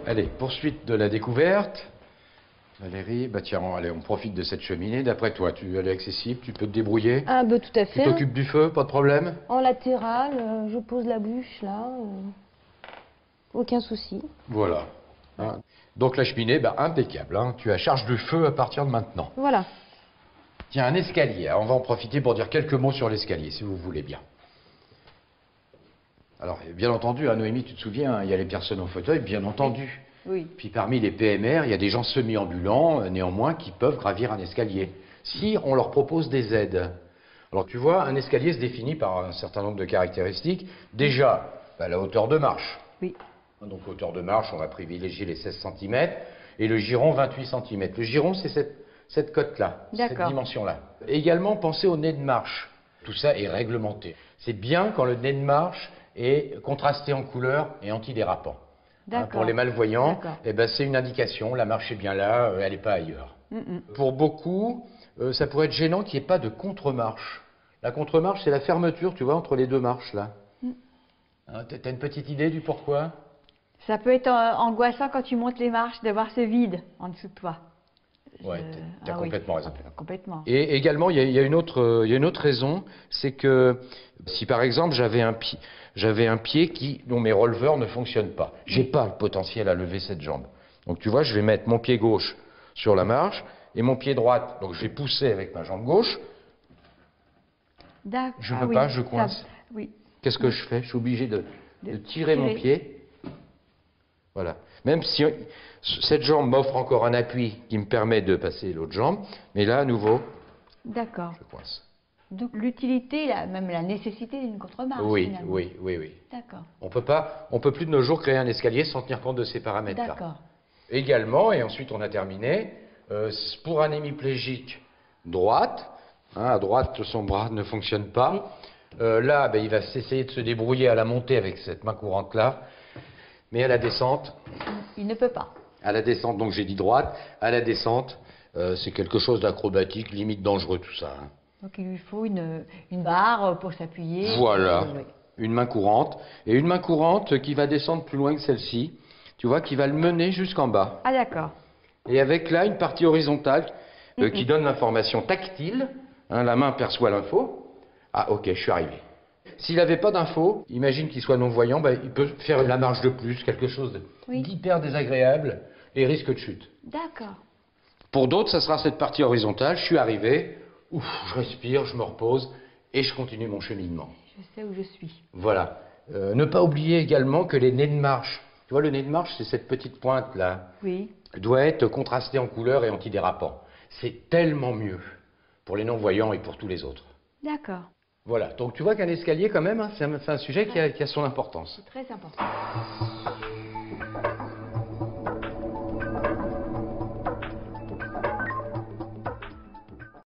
Allez, poursuite de la découverte. Valérie, bah tiens, allez, on profite de cette cheminée. D'après toi, elle est accessible, tu peux te débrouiller? Ah, bah, tout à fait. Tu t'occupes du feu, pas de problème? En latéral, je pose la bûche là. Aucun souci. Voilà. Hein. Donc la cheminée, bah, impeccable. Hein. Tu as charge de feu à partir de maintenant. Voilà. Tiens, un escalier. On va en profiter pour dire quelques mots sur l'escalier, si vous voulez bien. Alors, bien entendu, hein, Noémie, tu te souviens, hein, il y a les personnes en fauteuil, bien entendu. Oui. Puis parmi les PMR, il y a des gens semi-ambulants, néanmoins, qui peuvent gravir un escalier, si on leur propose des aides. Alors tu vois, un escalier se définit par un certain nombre de caractéristiques. Déjà, bah, la hauteur de marche. Oui. Donc hauteur de marche, on va privilégier les 16 cm, et le giron 28 cm. Le giron, c'est cette cote-là, cette dimension-là. Également, pensez au nez de marche. Tout ça est réglementé. C'est bien quand le nez de marche est contrasté en couleur et antidérapant. Hein, pour les malvoyants, eh ben, c'est une indication, la marche est bien là, elle n'est pas ailleurs. Pour beaucoup, ça pourrait être gênant qu'il n'y ait pas de contre-marche. La contre-marche, c'est la fermeture, tu vois, entre les deux marches, là. Hein, tu as une petite idée du pourquoi? Ça peut être angoissant quand tu montes les marches, d'avoir ce vide en dessous de toi. Oui, tu as complètement raison. Complètement. Et également, il y a une autre raison, c'est que si par exemple j'avais un pied dont mes releveurs ne fonctionnent pas, j'ai pas le potentiel à lever cette jambe. Donc tu vois, je vais mettre mon pied gauche sur la marche et mon pied droite, donc je vais pousser avec ma jambe gauche. Je ne peux pas, je coince. Qu'est-ce que je fais? Je suis obligé de tirer mon pied. Voilà. Même si cette jambe m'offre encore un appui qui me permet de passer l'autre jambe, mais là, à nouveau, je coince. Donc l'utilité, même la nécessité d'une contre-marche. Oui, finalement. oui. D'accord. On peut plus de nos jours créer un escalier sans tenir compte de ces paramètres-là. D'accord. Également, et ensuite on a terminé, pour un hémiplégique droite, hein, à droite son bras ne fonctionne pas, là ben, il va essayer de se débrouiller à la montée avec cette main courante-là, mais à la descente... Il ne peut pas. À la descente, donc j'ai dit droite, à la descente, c'est quelque chose d'acrobatique, limite dangereux tout ça. Hein. Donc il lui faut une barre pour s'appuyer. Voilà, une main courante, et une main courante qui va descendre plus loin que celle-ci, tu vois, qui va le mener jusqu'en bas. Ah d'accord. Et avec là une partie horizontale qui donne l'information tactile, hein, la main perçoit l'info. Ah ok, je suis arrivé. S'il n'avait pas d'info, imagine qu'il soit non-voyant, ben, il peut faire la marche de plus, quelque chose d'hyper désagréable, et risque de chute. D'accord. Pour d'autres, ça sera cette partie horizontale, je suis arrivé, ouf, je respire, je me repose, et je continue mon cheminement. Je sais où je suis. Voilà. Ne pas oublier également que les nez de marche, tu vois le nez de marche, c'est cette petite pointe là, doit être contrasté en couleur et antidérapant. C'est tellement mieux pour les non-voyants et pour tous les autres. D'accord. Voilà, donc tu vois qu'un escalier quand même, hein, c'est un sujet qui a son importance. C'est très important.